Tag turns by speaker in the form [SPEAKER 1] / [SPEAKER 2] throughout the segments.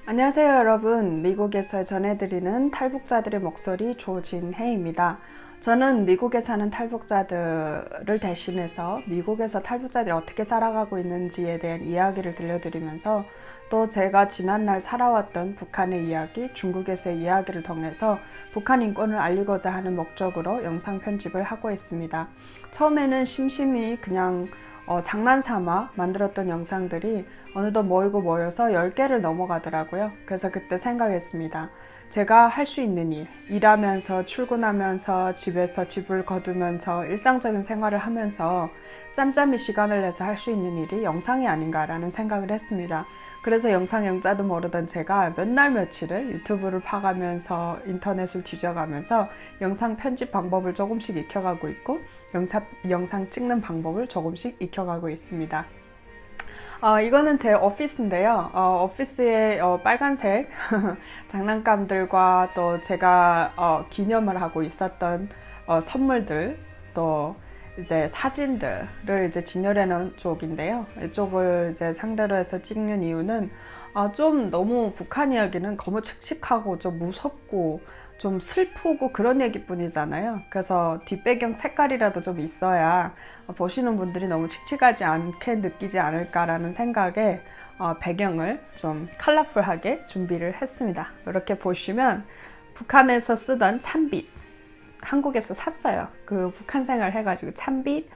[SPEAKER 1] 안녕하세요 여러분. 미국에서 전해드리는 탈북자들의 목소리 조진혜입니다. 저는 미국에 사는 탈북자들을 대신해서 미국에서 탈북자들이 어떻게 살아가고 있는지에 대한 이야기를 들려드리면서 또 제가 지난날 살아왔던 북한의 이야기, 중국에서의 이야기를 통해서 북한 인권을 알리고자 하는 목적으로 영상 편집을 하고 있습니다. 처음에는 심심히 그냥 장난삼아 만들었던 영상들이 어느덧 모여서 10개를 넘어가더라고요. 그래서 그때 생각했습니다. 제가 할 수 있는 일, 일하면서 출근하면서 집에서 집을 거두면서 일상적인 생활을 하면서 짬짬이 시간을 내서 할 수 있는 일이 영상이 아닌가라는 생각을 했습니다. 그래서 영상 영자도 모르던 제가 몇 날 며칠을 유튜브를 파가면서 인터넷을 뒤져가면서 영상 편집 방법을 조금씩 익혀가고 있고 영상 찍는 방법을 조금씩 익혀가고 있습니다. 이거는 제 오피스인데요. 오피스에 빨간색 장난감들과 또 제가 기념을 하고 있었던 선물들, 또 이제 사진들을 이제 진열해 놓은 쪽인데요. 이쪽을 이제 상대로 해서 찍는 이유는 좀 너무 북한 이야기는 너무 칙칙하고 좀 무섭고 좀 슬프고 그런 얘기뿐이잖아요. 그래서 뒷배경 색깔이라도 좀 있어야 보시는 분들이 너무 칙칙하지 않게 느끼지 않을까라는 생각에 배경을 좀 컬러풀하게 준비를 했습니다. 이렇게 보시면 북한에서 쓰던 찬빛, 한국에서 샀어요. 그 북한 생활 해가지고 찬빛,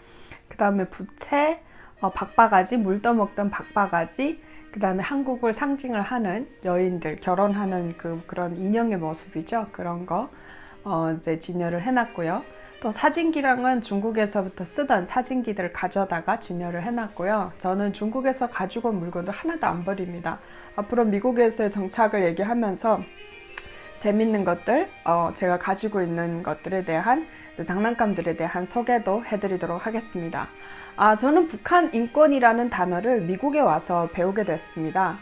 [SPEAKER 1] 그 다음에 부채, 박바가지, 물 떠먹던 박바가지, 그 다음에 한국을 상징을 하는 여인들, 결혼하는 그런 인형의 모습이죠. 그런 거 이제 진열을 해놨고요. 또 사진기랑은 중국에서부터 쓰던 사진기들을 가져다가 진열을 해놨고요. 저는 중국에서 가지고 온 물건을 하나도 안 버립니다. 앞으로 미국에서의 정착을 얘기하면서 재밌는 것들, 제가 가지고 있는 것들에 대한 장난감들에 대한 소개도 해드리도록 하겠습니다. 저는 북한 인권이라는 단어를 미국에 와서 배우게 됐습니다.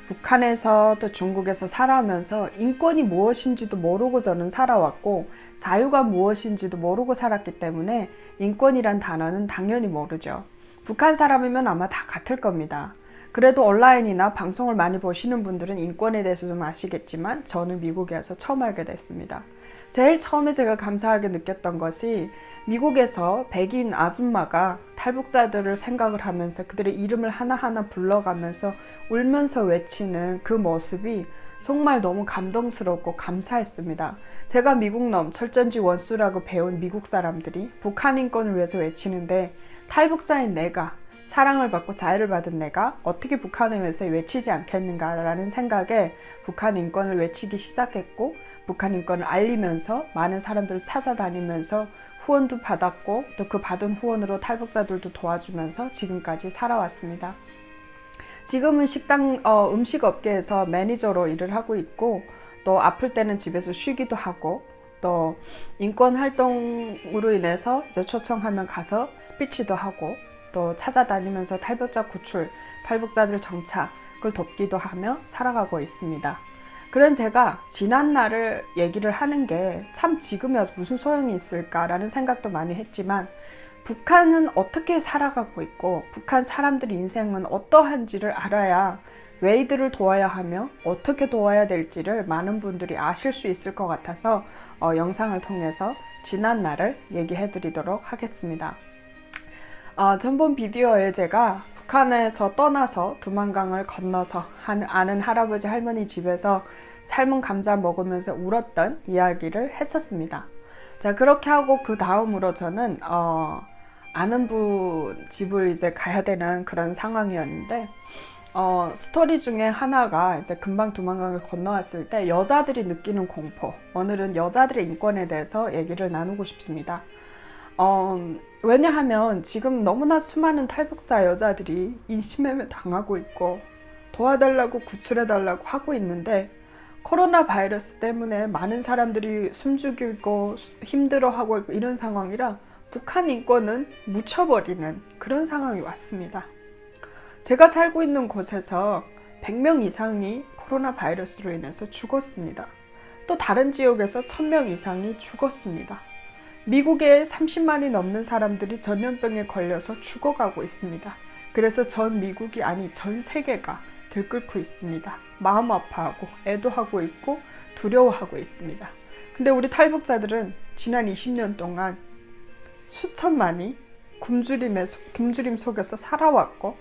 [SPEAKER 1] 북한에서 또 중국에서 살아오면서 인권이 무엇인지도 모르고 저는 살아왔고 자유가 무엇인지도 모르고 살았기 때문에 인권이란 단어는 당연히 모르죠. 북한 사람이면 아마 다 같을 겁니다. 그래도 온라인이나 방송을 많이 보시는 분들은 인권에 대해서 좀 아시겠지만 저는 미국에 와서 처음 알게 됐습니다. 제일 처음에 제가 감사하게 느꼈던 것이 미국에서 백인 아줌마가 탈북자들을 생각을 하면서 그들의 이름을 하나하나 불러가면서 울면서 외치는 그 모습이 정말 너무 감동스럽고 감사했습니다. 제가 미국놈, 철전지 원수라고 배운 미국 사람들이 북한 인권을 위해서 외치는데 탈북자인 내가, 사랑을 받고 자유를 받은 내가 어떻게 북한을 위해서 외치지 않겠는가라는 생각에 북한 인권을 외치기 시작했고 북한 인권을 알리면서 많은 사람들을 찾아다니면서 후원도 받았고 또 그 받은 후원으로 탈북자들도 도와주면서 지금까지 살아왔습니다. 지금은 식당 음식업계에서 매니저로 일을 하고 있고 또 아플 때는 집에서 쉬기도 하고 또 인권 활동으로 인해서 이제 초청하면 가서 스피치도 하고 또 찾아다니면서 탈북자 구출, 탈북자들 정착을 돕기도 하며 살아가고 있습니다. 그런 제가 지난 날을 얘기를 하는 게 참 지금이 와서 무슨 소용이 있을까라는 생각도 많이 했지만 북한은 어떻게 살아가고 있고 북한 사람들의 인생은 어떠한지를 알아야 왜 이들을 도와야 하며 어떻게 도와야 될지를 많은 분들이 아실 수 있을 것 같아서 영상을 통해서 지난 날을 얘기해 드리도록 하겠습니다. 전번 비디오에 제가 북한에서 떠나서 두만강을 건너서 아는 할아버지 할머니 집에서 삶은 감자 먹으면서 울었던 이야기를 했었습니다. 자, 그렇게 하고 그 다음으로 저는 아는 분 집을 이제 가야 되는 그런 상황이었는데 스토리 중에 하나가 이제 금방 두만강을 건너왔을 때 여자들이 느끼는 공포, 오늘은 여자들의 인권에 대해서 얘기를 나누고 싶습니다. 왜냐하면 지금 너무나 수많은 탈북자 여자들이 인신매매 당하고 있고 도와달라고 구출해달라고 하고 있는데 코로나 바이러스 때문에 많은 사람들이 숨죽이고 힘들어하고 있고 이런 상황이라 북한 인권은 묻혀버리는 그런 상황이 왔습니다. 제가 살고 있는 곳에서 100명 이상이 코로나 바이러스로 인해서 죽었습니다. 또 다른 지역에서 1000명 이상이 죽었습니다. 미국에 30만이 넘는 사람들이 전염병에 걸려서 죽어가고 있습니다. 그래서 전 미국이 아니 전 세계가 들끓고 있습니다. 마음 아파하고 애도하고 있고 두려워하고 있습니다. 근데 우리 탈북자들은 지난 20년 동안 수천만이 굶주림 속에서 살아왔고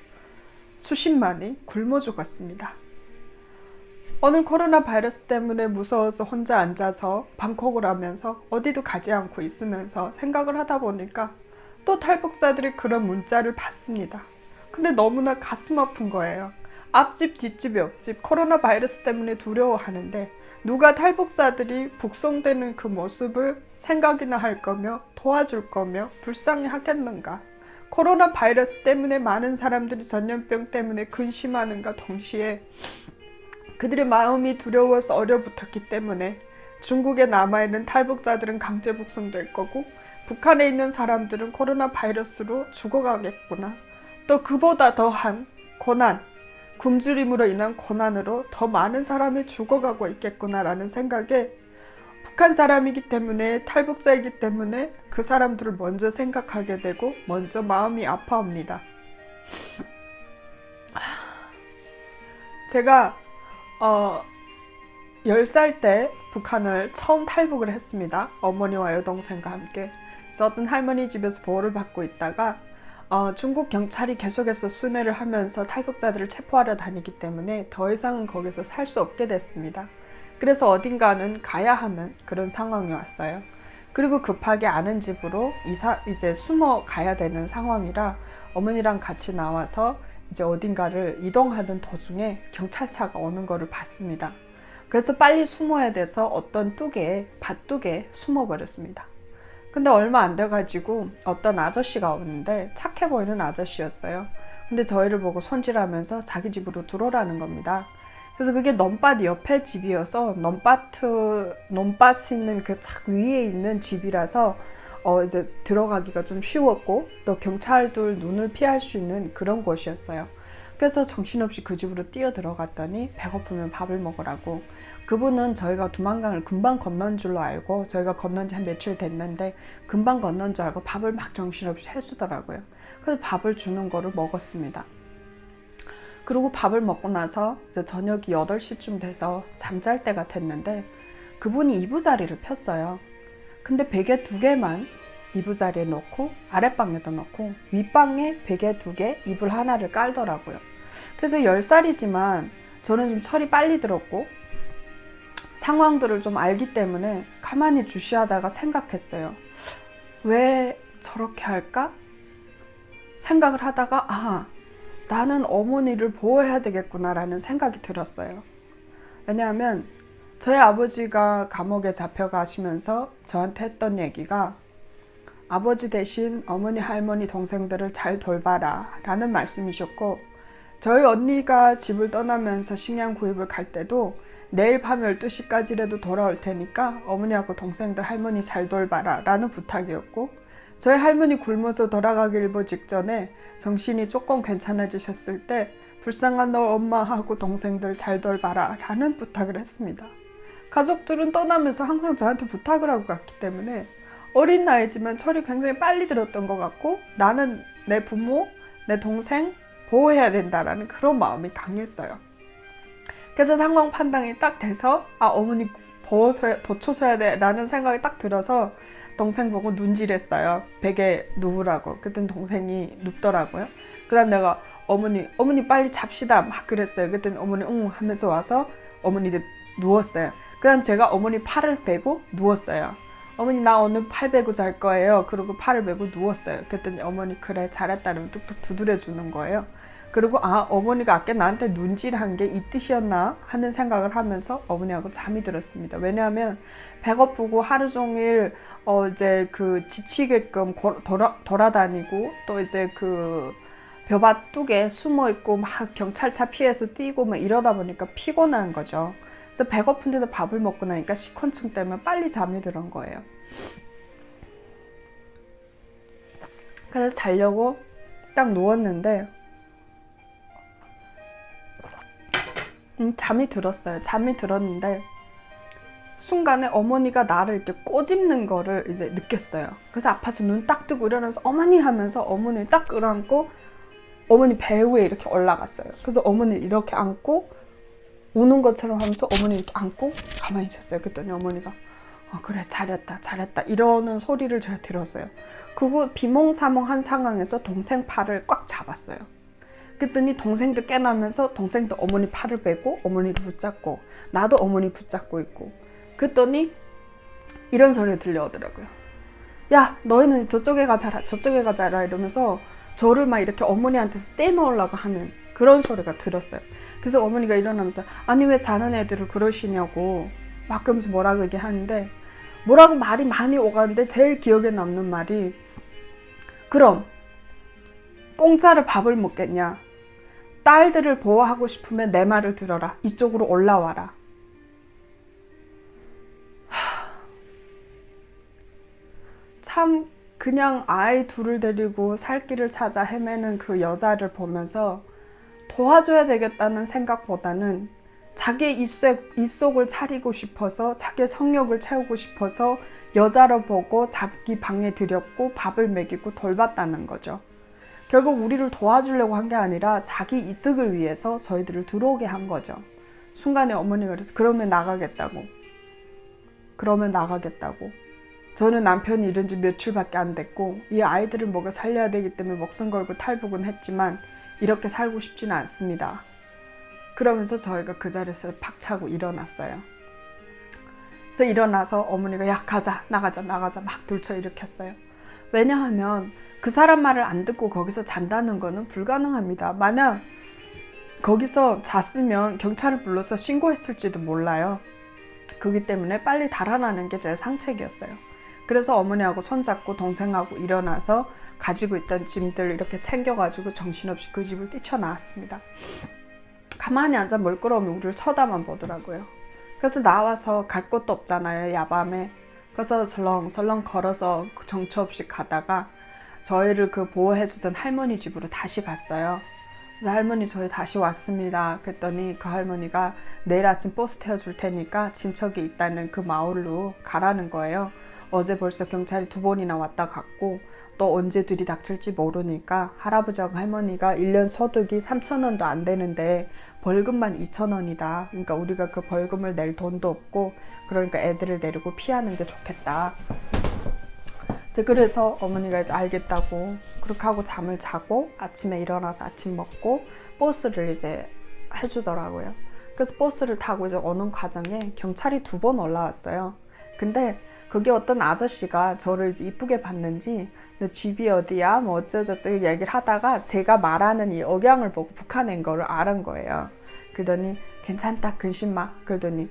[SPEAKER 1] 수십만이 굶어 죽었습니다. 오늘 코로나 바이러스 때문에 무서워서 혼자 앉아서 방콕을 하면서 어디도 가지 않고 있으면서 생각을 하다 보니까 또 탈북자들이 그런 문자를 받습니다. 근데 너무나 가슴 아픈 거예요. 앞집 뒷집 옆집 코로나 바이러스 때문에 두려워하는데 누가 탈북자들이 북송되는 그 모습을 생각이나 할 거며 도와줄 거며 불쌍히 하겠는가. 코로나 바이러스 때문에 많은 사람들이 전염병 때문에 근심하는가 동시에 그들의 마음이 두려워서 얼어붙었기 때문에 중국에 남아있는 탈북자들은 강제 북송될 거고 북한에 있는 사람들은 코로나 바이러스로 죽어가겠구나. 또 그보다 더한 고난, 굶주림으로 인한 고난으로 더 많은 사람이 죽어가고 있겠구나라는 생각에 북한 사람이기 때문에 탈북자이기 때문에 그 사람들을 먼저 생각하게 되고 먼저 마음이 아파옵니다. 제가 10살 때 북한을 처음 탈북을 했습니다. 어머니와 여동생과 함께. 그래서 어떤 할머니 집에서 보호를 받고 있다가 중국 경찰이 계속해서 순회를 하면서 탈북자들을 체포하러 다니기 때문에 더 이상은 거기서 살 수 없게 됐습니다. 그래서 어딘가는 가야 하는 그런 상황이 왔어요. 그리고 급하게 아는 집으로 이제 숨어 가야 되는 상황이라 어머니랑 같이 나와서 이제 어딘가를 이동하던 도중에 경찰차가 오는 거를 봤습니다. 그래서 빨리 숨어야 돼서 어떤 밭둑에 숨어버렸습니다. 근데 얼마 안 돼가지고 어떤 아저씨가 오는데 착해 보이는 아저씨였어요. 근데 저희를 보고 손질하면서 자기 집으로 들어오라는 겁니다. 그래서 그게 논밭 옆에 집이어서 논밭이 있는 그 착 위에 있는 집이라서 이제 들어가기가 좀 쉬웠고 또 경찰들 눈을 피할 수 있는 그런 곳이었어요. 그래서 정신없이 그 집으로 뛰어 들어갔더니 배고프면 밥을 먹으라고. 그분은 저희가 두만강을 금방 건넌 줄로 알고 저희가 건넌 지 한 며칠 됐는데 금방 건넌 줄 알고 밥을 막 정신없이 해주더라고요. 그래서 밥을 주는 거를 먹었습니다. 그리고 밥을 먹고 나서 이제 저녁이 8시쯤 돼서 잠잘 때가 됐는데 그분이 이부자리를 폈어요. 근데 베개 2개만 이부자리에 넣고 아랫방에다 넣고 윗방에 베개 2개, 이불 하나를 깔더라고요. 그래서 10살이지만 저는 좀 철이 빨리 들었고 상황들을 좀 알기 때문에 가만히 주시하다가 생각했어요. 왜 저렇게 할까? 생각을 하다가 나는 어머니를 보호해야 되겠구나라는 생각이 들었어요. 왜냐하면 저희 아버지가 감옥에 잡혀가시면서 저한테 했던 얘기가 아버지 대신 어머니, 할머니, 동생들을 잘 돌봐라 라는 말씀이셨고 저희 언니가 집을 떠나면서 식량 구입을 갈 때도 내일 밤 12시까지라도 돌아올 테니까 어머니하고 동생들 할머니 잘 돌봐라 라는 부탁이었고 저희 할머니 굶어서 돌아가기 일보 직전에 정신이 조금 괜찮아지셨을 때 불쌍한 너 엄마하고 동생들 잘 돌봐라 라는 부탁을 했습니다. 가족들은 떠나면서 항상 저한테 부탁을 하고 갔기 때문에 어린 나이지만 철이 굉장히 빨리 들었던 것 같고 나는 내 부모, 내 동생 보호해야 된다라는 그런 마음이 강했어요. 그래서 상황 판단이 딱 돼서 어머니 보초셔야 돼 라는 생각이 딱 들어서 동생 보고 눈질했어요. 베개 누우라고. 그랬더니 동생이 눕더라고요. 그 다음 내가 어머니 빨리 잡시다 막 그랬어요. 그랬더니 어머니 응 하면서 와서 어머니들 누웠어요. 그 다음 제가 어머니 팔을 베고 누웠어요. 어머니 나 오늘 팔 베고 잘 거예요. 그리고 팔을 베고 누웠어요. 그랬더니 어머니 그래 잘했다는 뚝뚝 두드려 주는 거예요. 그리고 어머니가 아까 나한테 눈질한 게 이 뜻이었나 하는 생각을 하면서 어머니하고 잠이 들었습니다. 왜냐하면 배고프고 하루 종일 이제 그 지치게끔 돌아다니고 또 이제 그 벼밭 뚝에 숨어 있고 막 경찰차 피해서 뛰고 막 이러다 보니까 피곤한 거죠. 그래서 배고픈데도 밥을 먹고 나니까 식곤증 때문에 빨리 잠이 들은 거예요. 그래서 자려고 딱 누웠는데 잠이 들었어요. 잠이 들었는데 순간에 어머니가 나를 이렇게 꼬집는 거를 이제 느꼈어요. 그래서 아파서 눈 딱 뜨고 일어나서 어머니 하면서 어머니를 딱 끌어안고 어머니 배 위에 이렇게 올라갔어요. 그래서 어머니를 이렇게 안고 우는 것처럼 하면서 어머니 이렇게 안고 가만히 있었어요. 그랬더니 어머니가 그래 잘했다 잘했다 이러는 소리를 제가 들었어요. 그리고 비몽사몽한 상황에서 동생 팔을 꽉 잡았어요. 그랬더니 동생도 깨나면서 동생도 어머니 팔을 베고 어머니를 붙잡고 나도 어머니 붙잡고 있고 그랬더니 이런 소리가 들려오더라고요. 야 너희는 저쪽에 가자라 저쪽에 가자라 이러면서 저를 막 이렇게 어머니한테서 떼놓으려고 하는 그런 소리가 들었어요. 그래서 어머니가 일어나면서 아니 왜 자는 애들을 그러시냐고 막 그러면서 뭐라고 얘기하는데 뭐라고 말이 많이 오가는데 제일 기억에 남는 말이 그럼 공짜로 밥을 먹겠냐? 딸들을 보호하고 싶으면 내 말을 들어라. 이쪽으로 올라와라. 참 그냥 아이 둘을 데리고 살 길을 찾아 헤매는 그 여자를 보면서 도와줘야 되겠다는 생각보다는 자기의 입속을 차리고 싶어서 자기의 성욕을 채우고 싶어서 여자를 보고 자기 방에 들였고 밥을 먹이고 돌봤다는 거죠. 결국 우리를 도와주려고 한 게 아니라 자기 이득을 위해서 저희들을 들어오게 한 거죠. 순간에 어머니가 그래서 그러면 나가겠다고. 저는 남편이 이른 지 며칠밖에 안 됐고 이 아이들을 먹여 살려야 되기 때문에 목숨 걸고 탈북은 했지만 이렇게 살고 싶지는 않습니다. 그러면서 저희가 그 자리에서 팍 차고 일어났어요. 그래서 일어나서 어머니가 야 가자 나가자 막 들쳐 일으켰어요. 왜냐하면 그 사람 말을 안 듣고 거기서 잔다는 거는 불가능합니다. 만약 거기서 잤으면 경찰을 불러서 신고했을지도 몰라요. 그렇기 때문에 빨리 달아나는 게 제 상책이었어요. 그래서 어머니하고 손잡고 동생하고 일어나서 가지고 있던 짐들 이렇게 챙겨가지고 정신없이 그 집을 뛰쳐나왔습니다. 가만히 앉아 멀끄러우면 우리를 쳐다만 보더라고요. 그래서 나와서 갈 곳도 없잖아요, 야밤에. 그래서 설렁설렁 걸어서 정처 없이 가다가 저희를 그 보호해주던 할머니 집으로 다시 갔어요. 그래서 할머니 저희 다시 왔습니다. 그랬더니 그 할머니가 내일 아침 버스 태워줄 테니까 친척이 있다는 그 마을로 가라는 거예요. 어제 벌써 경찰이 2번이나 왔다 갔고 또 언제 들이닥칠지 모르니까 할아버지하고 할머니가 1년 소득이 3,000원도 안 되는데 벌금만 2,000원이다. 그러니까 우리가 그 벌금을 낼 돈도 없고 그러니까 애들을 데리고 피하는 게 좋겠다. 그래서 어머니가 이제 알겠다고 그렇게 하고 잠을 자고 아침에 일어나서 아침 먹고 버스를 이제 해주더라고요. 그래서 버스를 타고 이제 오는 과정에 경찰이 2번 올라왔어요. 근데 그게 어떤 아저씨가 저를 이제 이쁘게 봤는지 너 집이 어디야? 뭐 어쩌저쩌고 얘기를 하다가 제가 말하는 이 억양을 보고 북한인 거를 알은 거예요. 그러더니 괜찮다 근심 마. 그러더니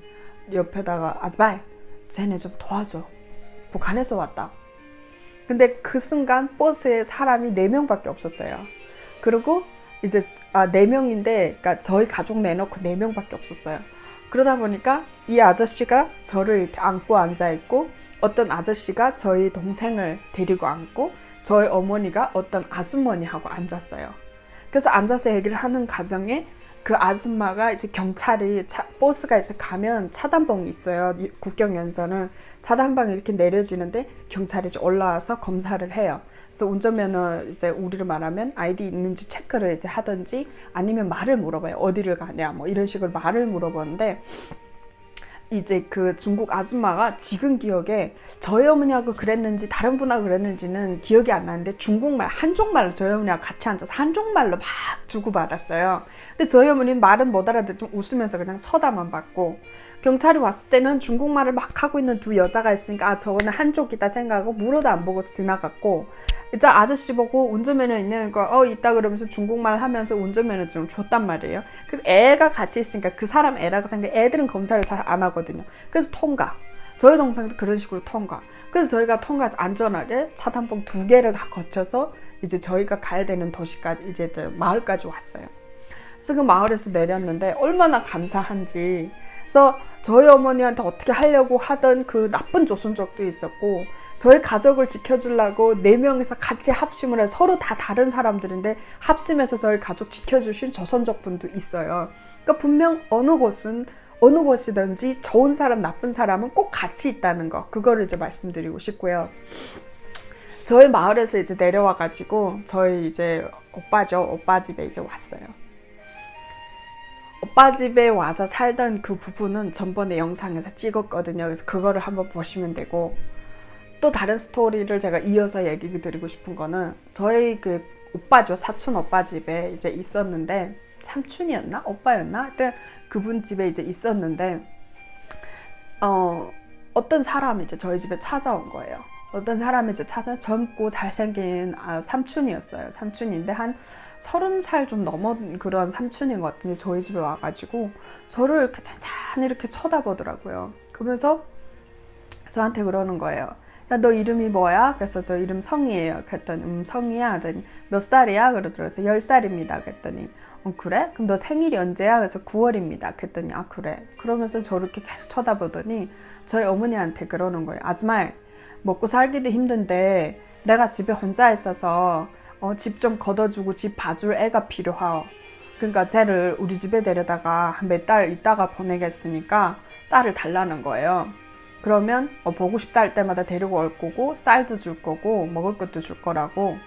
[SPEAKER 1] 옆에다가 아즈바이 쟤네 좀 도와줘. 북한에서 왔다. 근데 그 순간 버스에 사람이 4명밖에 없었어요. 그리고 이제 4명인데 그러니까 저희 가족 내놓고 4명밖에 없었어요. 그러다 보니까 이 아저씨가 저를 이렇게 안고 앉아있고 어떤 아저씨가 저희 동생을 데리고 앉고 저희 어머니가 어떤 아주머니하고 앉았어요. 그래서 앉아서 얘기를 하는 과정에 그 아줌마가 이제 경찰이 버스가 이제 가면 차단봉이 있어요. 국경연선은 차단봉이 이렇게 내려지는데 경찰이 이제 올라와서 검사를 해요. 그래서 운전면허 이제 우리로 말하면 아이디 있는지 체크를 이제 하든지 아니면 말을 물어봐요. 어디를 가냐 뭐 이런 식으로 말을 물어보는데 이제 그 중국 아줌마가 지금 기억에 저희 어머니하고 그랬는지 다른 분하고 그랬는지는 기억이 안 나는데 중국말 한족말로 저희 어머니하고 같이 앉아서 한족말로 막 주고받았어요. 근데 저희 어머니는 말은 못 알아듣고 웃으면서 그냥 쳐다만 봤고 경찰이 왔을 때는 중국말을 막 하고 있는 2 여자가 있으니까 저거는 한족이다 생각하고 물어도 안 보고 지나갔고 이제 아저씨 보고 운전면허 있는 거 있다 그러면서 중국말 하면서 운전면허증을 줬단 말이에요. 그럼 애가 같이 있으니까 그 사람 애라고 생각해. 애들은 검사를 잘 안 하거든요. 그래서 통과. 저희 동생도 그런 식으로 통과. 그래서 저희가 통과해서 안전하게 차단봉 2개를 다 거쳐서 이제 저희가 가야 되는 도시까지 이제 마을까지 왔어요. 그래서 그 마을에서 내렸는데 얼마나 감사한지. 그래서 저희 어머니한테 어떻게 하려고 하던 그 나쁜 조선족도 있었고 저희 가족을 지켜주려고 4명이서 같이 합심을 해서 서로 다 다른 사람들인데 합심해서 저희 가족 지켜주신 조선족 분도 있어요. 그러니까 분명 어느 곳이든지 좋은 사람 나쁜 사람은 꼭 같이 있다는 거 그거를 이제 말씀드리고 싶고요. 저희 마을에서 이제 내려와가지고 저희 이제 오빠죠. 오빠 집에 이제 왔어요. 오빠 집에 와서 살던 그 부분은 전번에 영상에서 찍었거든요. 그래서 그거를 한번 보시면 되고, 또 다른 스토리를 제가 이어서 얘기 드리고 싶은 거는 저희 그 오빠죠. 사촌 오빠 집에 이제 있었는데, 삼촌이었나? 오빠였나? 하여튼 그분 집에 이제 있었는데, 어떤 사람이 이제 저희 집에 찾아온 거예요. 어떤 사람이 이제 젊고 잘생긴 삼촌이었어요. 삼촌인데 한 30살 좀 넘은 그런 삼촌인 것 같은데 저희 집에 와가지고 저를 이렇게 찬찬히 이렇게 쳐다보더라고요. 그러면서 저한테 그러는 거예요. 야, 너 이름이 뭐야? 그래서 저 이름 성이에요. 그랬더니 성이야? 하더니 몇 살이야? 그러더라고요. 10살입니다. 그랬더니 그래? 그럼 너 생일이 언제야? 그래서 9월입니다. 그랬더니 아 그래. 그러면서 저를 이렇게 계속 쳐다보더니 저희 어머니한테 그러는 거예요. 아줌마 먹고 살기도 힘든데 내가 집에 혼자 있어서 집 좀 걷어주고 집 봐줄 애가 필요하오. 그러니까 쟤를 우리 집에 데려다가 한 몇 달 있다가 보내겠으니까 딸을 달라는 거예요. 그러면 보고 싶다 할 때마다 데리고 올 거고 쌀도 줄 거고 먹을 것도 줄 거라고.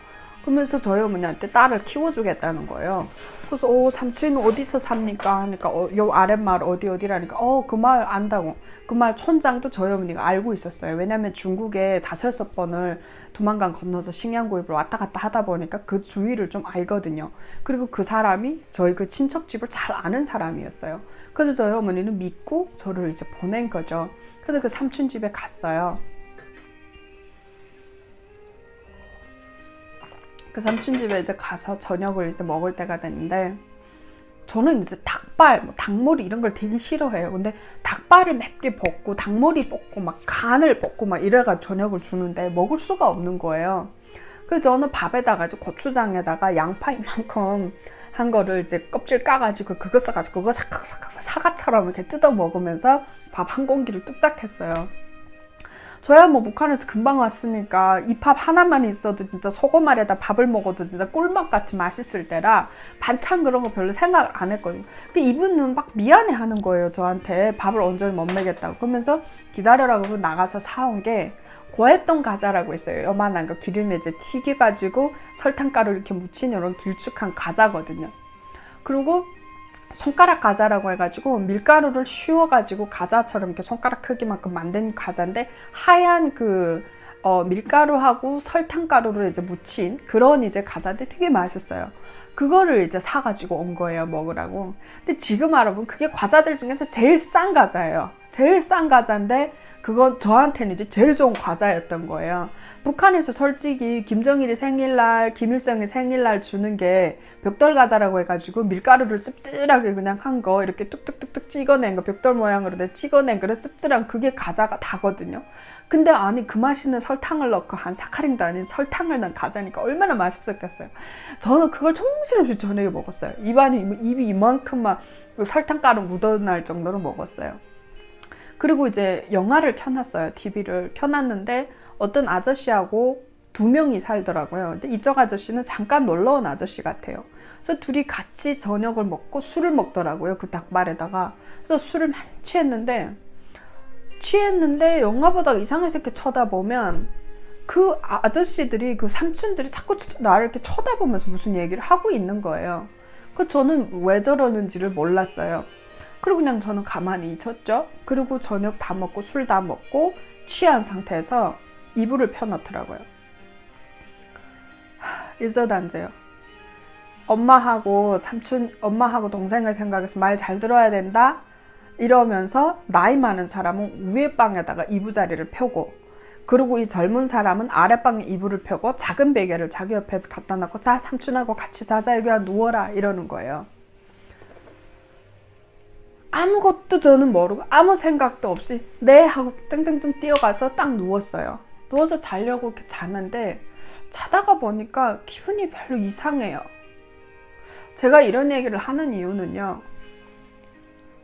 [SPEAKER 1] 그러면서 저희 어머니한테 딸을 키워주겠다는 거예요. 그래서 삼촌은 어디서 삽니까? 하니까 요 아랫마을 어디라니까 그 마을 안다고. 그 마을 촌장도 저희 어머니가 알고 있었어요. 왜냐면 중국에 5-6번을 두만강 건너서 식량구입을 왔다 갔다 하다 보니까 그 주위를 좀 알거든요. 그리고 그 사람이 저희 그 친척집을 잘 아는 사람이었어요. 그래서 저희 어머니는 믿고 저를 이제 보낸 거죠. 그래서 그 삼촌 집에 갔어요. 그 삼촌 집에 이제 가서 저녁을 이제 먹을 때가 됐는데, 저는 이제 닭발, 닭머리 이런 걸 되게 싫어해요. 근데 닭발을 몇 개 볶고 닭머리 볶고 막 간을 볶고 막 이래가 저녁을 주는데 먹을 수가 없는 거예요. 그래서 저는 밥에다가 고추장에다가 양파 이만큼 한 거를 이제 껍질 까가지고 그거 써가지고 그거 사과처럼 이렇게 뜯어 먹으면서 밥 한 공기를 뚝딱 했어요. 저야 뭐 북한에서 금방 왔으니까 이 밥 하나만 있어도 진짜 소금 아래다 밥을 먹어도 진짜 꿀맛같이 맛있을 때라 반찬 그런 거 별로 생각을 안 했거든요. 근데 이분은 막 미안해 하는 거예요. 저한테 밥을 온전히 못 먹겠다고. 그러면서 기다려라고 그러고 나가서 사온 게 고해동 과자라고 있어요. 요만한 거 기름에 이제 튀겨가지고 설탕가루 이렇게 묻힌 이런 길쭉한 과자거든요. 그리고 손가락 과자라고 해가지고 밀가루를 씌워가지고 과자처럼 이렇게 손가락 크기만큼 만든 과자인데 하얀 그 밀가루하고 설탕가루를 이제 묻힌 그런 이제 과자인데 되게 맛있어요. 그거를 이제 사가지고 온 거예요, 먹으라고. 근데 지금 알아보면 그게 과자들 중에서 제일 싼 과자예요. 제일 싼 과자인데 그건 저한테는 이제 제일 좋은 과자였던 거예요. 북한에서 솔직히 김정일이 생일날, 김일성이 생일날 주는 게 벽돌 과자라고 해가지고 밀가루를 찝찝하게 그냥 한 거 이렇게 뚝뚝뚝뚝 찍어낸 거, 벽돌 모양으로 찍어낸 그런 찝찝한 그게 과자가 다거든요. 근데 아니 그 맛있는 설탕을 넣고 한 사카린도 아닌 설탕을 넣은 과자니까 얼마나 맛있었겠어요. 저는 그걸 정신없이 저녁에 먹었어요. 입이 이만큼만 설탕가루 묻어날 정도로 먹었어요. 그리고 이제 영화를 켜놨어요. TV를 켜놨는데 어떤 아저씨하고 2명이 살더라고요. 근데 이쪽 아저씨는 잠깐 놀러온 아저씨 같아요. 그래서 둘이 같이 저녁을 먹고 술을 먹더라고요. 그 닭발에다가. 그래서 술을 많이 취했는데 영화보다 이상하게 이렇게 쳐다보면 그 아저씨들이 그 삼촌들이 자꾸 나를 이렇게 쳐다보면서 무슨 얘기를 하고 있는 거예요. 그 저는 왜 저러는지를 몰랐어요. 그리고 그냥 저는 가만히 있었죠. 그리고 저녁 다 먹고 술 다 먹고 취한 상태에서 이불을 펴놓더라고요. 있어도 앉아요. 엄마하고 동생을 생각해서 말 잘 들어야 된다 이러면서 나이 많은 사람은 위에 방에다가 이부자리를 펴고, 그리고 이 젊은 사람은 아랫방에 이불을 펴고 작은 베개를 자기 옆에 갖다 놓고 자 삼촌하고 같이 자자, 여기 누워라 이러는 거예요. 아무것도 저는 모르고 아무 생각도 없이 네 하고 땡땡땡 뛰어가서 딱 누웠어요. 누워서 자려고 이렇게 자는데 자다가 보니까 기분이 별로 이상해요. 제가 이런 얘기를 하는 이유는요,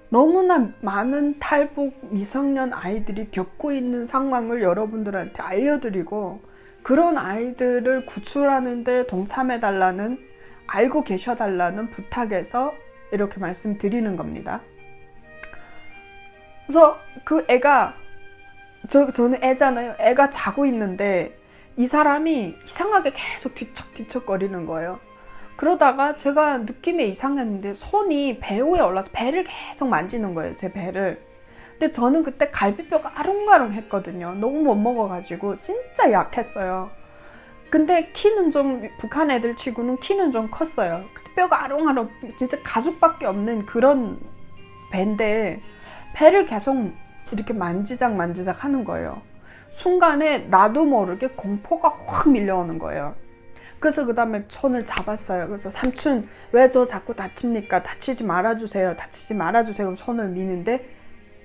[SPEAKER 1] 너무나 많은 탈북 미성년 아이들이 겪고 있는 상황을 여러분들한테 알려드리고 그런 아이들을 구출하는데 동참해달라는, 알고 계셔달라는 부탁에서 이렇게 말씀드리는 겁니다. 그래서 그 애가, 저는 애잖아요. 애가 자고 있는데 이 사람이 이상하게 계속 뒤척뒤척거리는 거예요. 그러다가 제가 느낌이 이상했는데 손이 배 위에 올라서 배를 계속 만지는 거예요, 제 배를. 근데 저는 그때 갈비뼈가 아롱아롱 했거든요. 너무 못 먹어가지고 진짜 약했어요. 근데 키는 좀 북한 애들 치고는 키는 좀 컸어요. 뼈가 아롱아롱 진짜 가죽밖에 없는 그런 배인데 배를 계속 이렇게 만지작 하는 거예요. 순간에 나도 모르게 공포가 확 밀려오는 거예요. 그래서 그 다음에 손을 잡았어요. 그래서 삼촌 왜 저 자꾸 다칩니까? 다치지 말아주세요. 다치지 말아주세요. 손을 미는데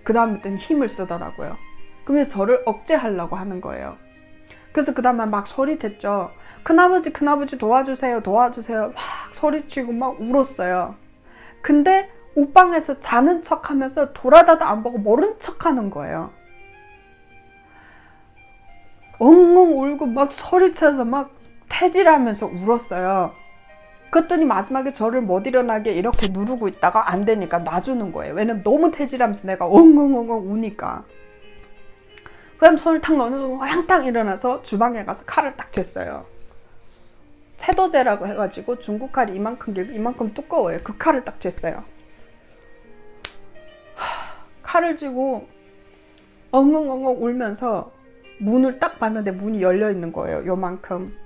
[SPEAKER 1] 그 다음부터는 힘을 쓰더라고요. 그러면서 저를 억제하려고 하는 거예요. 그래서 그 다음에 막 소리쳤죠. 큰아버지 도와주세요. 도와주세요. 막 소리치고 막 울었어요. 근데 옷방에서 자는 척하면서 돌아다도 안 보고 모른 척하는 거예요. 엉엉 울고 막 소리쳐서 막 태질하면서 울었어요. 그랬더니 마지막에 저를 못 일어나게 이렇게 누르고 있다가 안 되니까 놔주는 거예요. 왜냐면 너무 태질하면서 내가 엉엉 우니까. 그다음 손을 탁 넣는 순간 황탕 일어나서 주방에 가서 칼을 딱 쟀어요. 채도제라고 해가지고 중국 칼이 이만큼 길고 이만큼 두꺼워요. 그 칼을 딱 쟀어요. 칼을 쥐고 엉엉 울면서 문을 딱 봤는데 문이 열려 있는 거예요. 요만큼.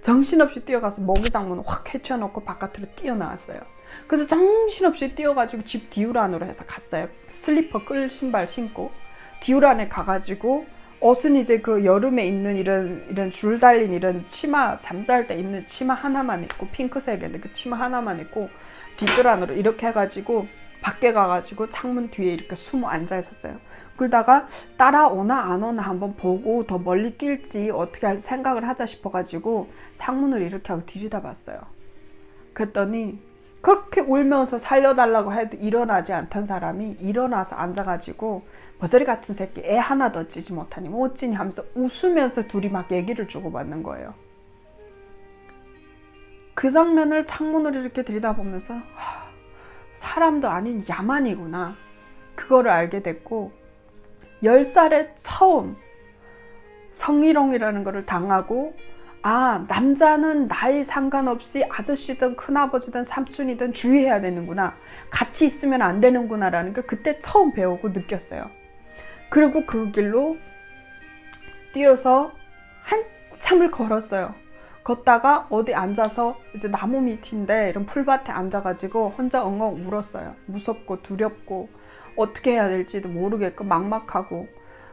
[SPEAKER 1] 정신없이 뛰어가서 모기장 문을 확 헤쳐놓고 바깥으로 뛰어나왔어요. 그래서 정신없이 뛰어가지고 집 디우란으로 해서 갔어요. 슬리퍼 끌 신발 신고 디우란에 가가지고 옷은 이제 그 여름에 입는 이런 줄 달린 이런 치마, 잠잘 때 입는 치마 하나만 입고 핑크색인데 그 치마 하나만 입고 뒷뜰 안으로 이렇게 해가지고 밖에 가가지고 창문 뒤에 이렇게 숨어 앉아 있었어요. 그러다가 따라오나 안 오나 한번 보고 더 멀리 낄지 어떻게 할 생각을 하자 싶어가지고 창문을 이렇게 하고 들여다봤어요. 그랬더니 그렇게 울면서 살려달라고 해도 일어나지 않던 사람이 일어나서 앉아가지고 버저리 같은 새끼 애 하나도 어찌지 못하니 뭐 어찌니 하면서 웃으면서 둘이 막 얘기를 주고받는 거예요. 그 장면을 창문을 이렇게 들여다보면서 사람도 아닌 야만이구나 그거를 알게 됐고 10살에 처음 성희롱이라는 거를 당하고 아 남자는 나이 상관없이 아저씨든 큰아버지든 삼촌이든 주의해야 되는구나 같이 있으면 안 되는구나 라는 걸 그때 처음 배우고 느꼈어요. 그리고 그 길로 뛰어서 한참을 걸었어요. 걷다가 어디 앉아서 이제 나무 밑인데 이런 풀밭에 앉아가지고 혼자 엉엉 울었어요. 무섭고 두렵고 어떻게 해야 될지도 모르겠고 막막하고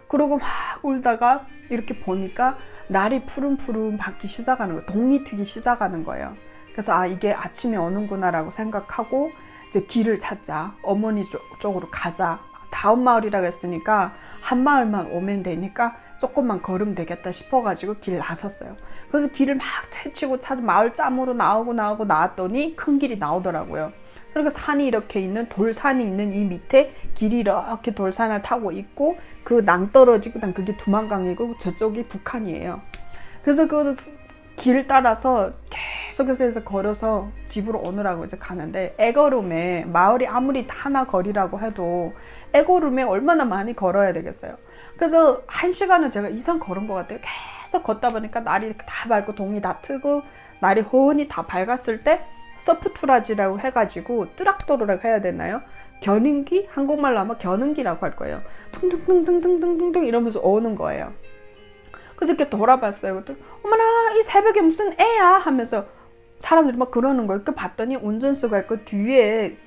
[SPEAKER 1] 그러고 막 울다가 이렇게 보니까 날이 푸른푸른 밝기 시작하는 거예요. 동이 트기 시작하는 거예요. 그래서 아 이게 아침이 오는구나 라고 생각하고 이제 길을 찾자. 어머니 쪽으로 가자. 다음 마을이라고 했으니까 한 마을만 오면 되니까 조금만 걸으면 되겠다 싶어가지고 길 나섰어요. 그래서 길을 막 채치고 찾아 마을 짬으로 나오고 나왔더니 큰 길이 나오더라고요. 그리고 산이 이렇게 있는 돌산이 있는 이 밑에 길이 이렇게 돌산을 타고 있고 그 낭떠러지고 그게 두만강이고 저쪽이 북한이에요. 그래서 그 길 따라서 계속해서 걸어서 집으로 오느라고 이제 가는데 애걸음에 마을이 아무리 하나 거리라고 해도 애걸음에 얼마나 많이 걸어야 되겠어요. 그래서 1시간은 제가 이상 걸은 것 같아요. 계속 걷다 보니까 날이 이렇게 다 밝고 동이 다 트고 날이 호은이 다 밝았을 때 서프투라지라고 해가지고 뜨락도로라고 해야 되나요? 겨눈기? 한국말로 하면 겨눈기라고 할 거예요. 퉁퉁퉁퉁퉁퉁퉁 이러면서 오는 거예요. 그래서 이렇게 돌아봤어요. 그랬더니 어머나 이 새벽에 무슨 애야 하면서 사람들이 막 그러는 거예요. 그 봤더니 운전수가 있고 뒤에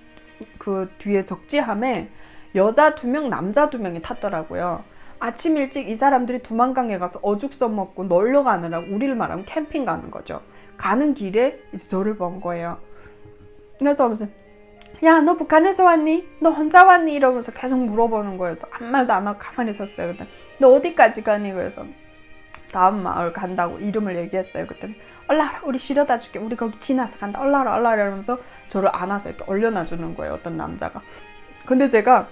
[SPEAKER 1] 적지함에 여자 2명 남자 2명이 탔더라고요. 아침 일찍 이 사람들이 두만강에 가서 어죽섬 먹고 놀러 가느라고 우리를 말하면 캠핑 가는 거죠. 가는 길에 이제 저를 본 거예요. 그래서 하면서 야 너 북한에서 왔니? 너 혼자 왔니? 이러면서 계속 물어보는 거예요. 아무 말도 안 하고 가만히 있었어요. 그때 너 어디까지 가니? 그래서 다음 마을 간다고 이름을 얘기했어요. 그때 올라라 우리 실어다 줄게. 우리 거기 지나서 간다. 올라라 이러면서 저를 안아서 이렇게 올려놔 주는 거예요. 어떤 남자가. 근데 제가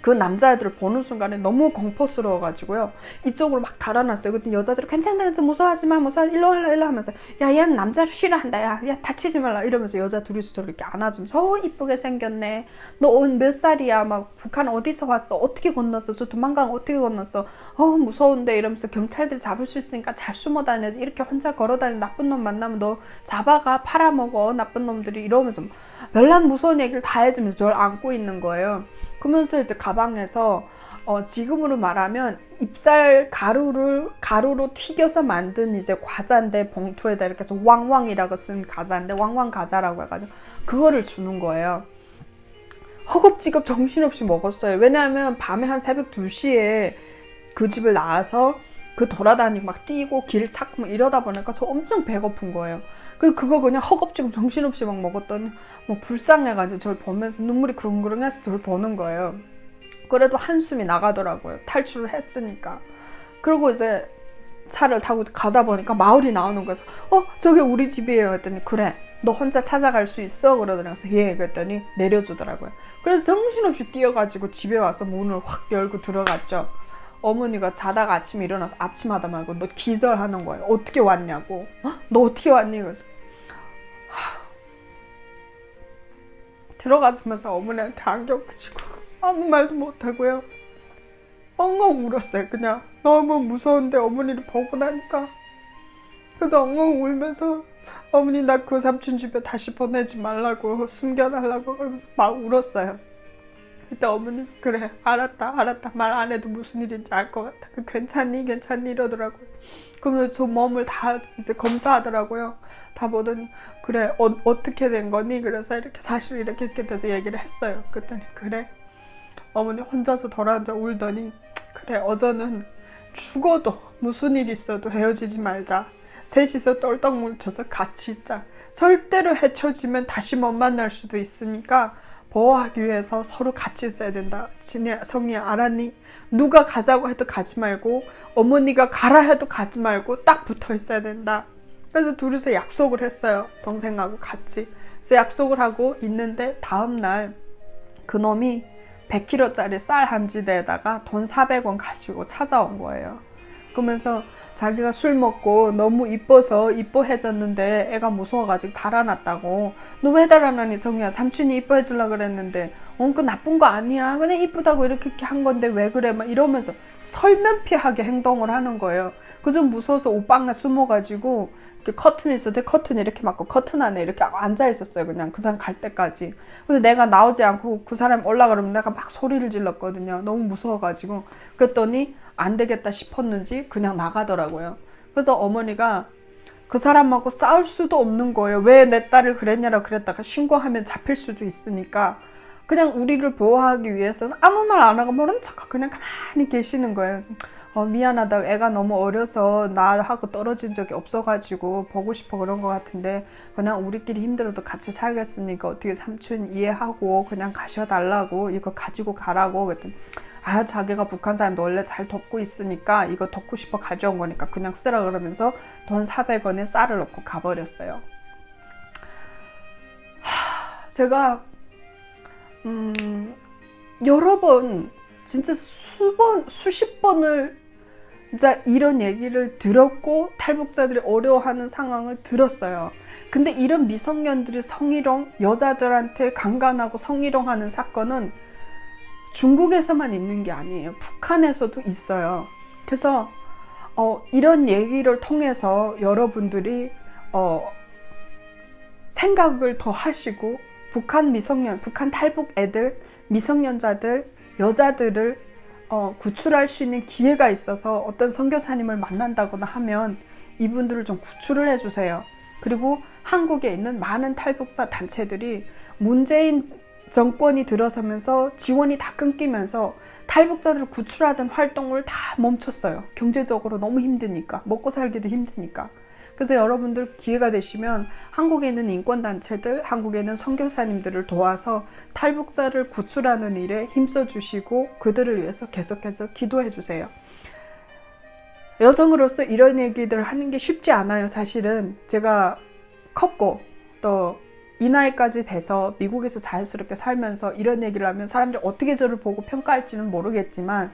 [SPEAKER 1] 그 남자애들을 보는 순간에 너무 공포스러워가지고요. 이쪽으로 막 달아났어요. 그때 여자들이 괜찮다, 무서워하지 마, 일로 와라, 일로 하면서, 야, 얘는 남자를 싫어한다, 야, 다치지 말라. 이러면서 여자 둘이서 저를 이렇게 안아주면서, 이쁘게 생겼네. 너 몇 살이야? 막, 북한 어디서 왔어? 어떻게 건넜어? 저 도망간 어떻게 건넜어? 무서운데? 이러면서 경찰들이 잡을 수 있으니까 잘 숨어 다녀야지. 이렇게 혼자 걸어 다니는 나쁜 놈 만나면 너 잡아가, 팔아먹어, 나쁜 놈들이. 이러면서, 별난 무서운 얘기를 다 해주면서 저를 안고 있는 거예요. 그러면서 이제 가방에서 지금으로 말하면 잎살 가루로 튀겨서 만든 이제 과자인데, 봉투에다 이렇게 해서 왕왕이라고 쓴 과자인데, 왕왕 과자라고 해가지고 그거를 주는 거예요. 허겁지겁 정신없이 먹었어요. 왜냐하면 밤에 한 새벽 2시에 그 집을 나와서 그 돌아다니고 막 뛰고 길 찾고 막 이러다 보니까 저 엄청 배고픈 거예요. 그거 그냥 허겁지겁 정신없이 막 먹었더니 뭐 불쌍해가지고 저를 보면서 눈물이 그릉그릉해서 저를 보는 거예요. 그래도 한숨이 나가더라고요. 탈출을 했으니까. 그리고 이제 차를 타고 가다 보니까 마을이 나오는 거여서 저게 우리 집이에요 했더니, 그래 너 혼자 찾아갈 수 있어? 그러더라고요. 예. 그랬더니 내려주더라고요. 그래서 정신없이 뛰어가지고 집에 와서 문을 확 열고 들어갔죠. 어머니가 자다가 아침에 일어나서 아침하다 말고 너 기절하는 거예요. 어떻게 왔냐고. 너 어떻게 왔니? 그래서 들어가자마자 어머니한테 안겨가지고 아무 말도 못하고요. 엉엉 울었어요. 그냥 너무 무서운데 어머니를 보고 나니까. 그래서 엉엉 울면서 어머니 나 그 삼촌 집에 다시 보내지 말라고, 숨겨달라고 그러면서 막 울었어요. 그때 어머니 그래 알았다 말 안 해도 무슨 일인지 알 것 같아. 괜찮니 이러더라고요. 그러면서 저 몸을 다 이제 검사하더라고요. 다 보더니 그래 어떻게 된 거니? 그래서 이렇게 사실 이렇게 돼서 얘기를 했어요. 그랬더니 그래 어머니 혼자서 돌아앉아 울더니, 그래 어제는 죽어도 무슨 일 있어도 헤어지지 말자. 셋이서 똘똘 뭉쳐서 같이 있자. 절대로 헤쳐지면 다시 못 만날 수도 있으니까 보호하기 위해서 서로 같이 있어야 된다. 성희야 알았니? 누가 가자고 해도 가지 말고 어머니가 가라 해도 가지 말고 딱 붙어 있어야 된다. 그래서 둘이서 약속을 했어요. 동생하고 같이. 그래서 약속을 하고 있는데 다음날 그놈이 100kg짜리 쌀 한 지대에다가 돈 400원 가지고 찾아온 거예요. 그러면서 자기가 술 먹고 너무 이뻐서 이뻐해졌는데 애가 무서워가지고 달아났다고. 너 왜 달아나니 성희야? 삼촌이 이뻐해주려고 그랬는데 그 나쁜 거 아니야. 그냥 이쁘다고 이렇게 한 건데 왜 그래? 막 이러면서 철면피하게 행동을 하는 거예요. 그저 무서워서 옷방에 숨어가지고 이렇게 커튼이 있었는데 커튼 이렇게 막고 커튼 안에 이렇게 앉아 있었어요. 그냥 그 사람 갈 때까지. 그래서 내가 나오지 않고 그 사람 올라가면 내가 막 소리를 질렀거든요. 너무 무서워가지고. 그랬더니 안 되겠다 싶었는지 그냥 나가더라고요. 그래서 어머니가 그 사람하고 싸울 수도 없는 거예요. 왜 내 딸을 그랬냐라고 그랬다가 신고하면 잡힐 수도 있으니까 그냥 우리를 보호하기 위해서는 아무 말 안 하고 모른 척하고 그냥 가만히 계시는 거예요. 미안하다. 애가 너무 어려서 나하고 떨어진 적이 없어가지고 보고 싶어 그런 것 같은데 그냥 우리끼리 힘들어도 같이 살겠으니까 어떻게 삼촌 이해하고 그냥 가셔달라고, 이거 가지고 가라고. 그랬더니 자기가 북한 사람도 원래 잘 돕고 있으니까 이거 돕고 싶어 가져온 거니까 그냥 쓰라 그러면서 돈 400원에 쌀을 넣고 가버렸어요. 제가 여러 번 진짜 수십 번을 진짜 이런 얘기를 들었고 탈북자들이 어려워하는 상황을 들었어요. 근데 이런 미성년들이 성희롱, 여자들한테 강간하고 성희롱하는 사건은 중국에서만 있는 게 아니에요. 북한에서도 있어요. 그래서 이런 얘기를 통해서 여러분들이 생각을 더 하시고 북한 탈북 애들, 미성년자들, 여자들을 구출할 수 있는 기회가 있어서 어떤 선교사님을 만난다거나 하면 이분들을 좀 구출을 해주세요. 그리고 한국에 있는 많은 탈북자 단체들이 문재인 정권이 들어서면서 지원이 다 끊기면서 탈북자들을 구출하던 활동을 다 멈췄어요. 경제적으로 너무 힘드니까, 먹고 살기도 힘드니까. 그래서 여러분들 기회가 되시면 한국에 있는 인권단체들, 한국에 있는 선교사님들을 도와서 탈북자를 구출하는 일에 힘써 주시고 그들을 위해서 계속해서 기도해 주세요. 여성으로서 이런 얘기들 하는 게 쉽지 않아요. 사실은 제가 컸고 또 이 나이까지 돼서 미국에서 자연스럽게 살면서 이런 얘기를 하면 사람들이 어떻게 저를 보고 평가할지는 모르겠지만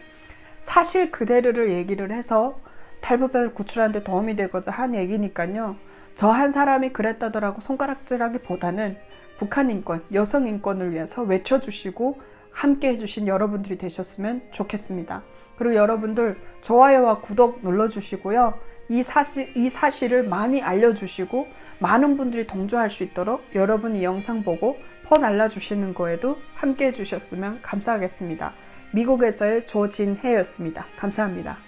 [SPEAKER 1] 사실 그대로를 얘기를 해서 탈북자들 구출하는 데 도움이 되고자 한 얘기니까요. 저 한 사람이 그랬다더라고 손가락질하기보다는 북한 인권, 여성 인권을 위해서 외쳐주시고 함께 해주신 여러분들이 되셨으면 좋겠습니다. 그리고 여러분들 좋아요와 구독 눌러주시고요. 이 사실을 많이 알려주시고 많은 분들이 동조할 수 있도록 여러분이 영상 보고 퍼날라주시는 거에도 함께 해주셨으면 감사하겠습니다. 미국에서의 조진혜였습니다. 감사합니다.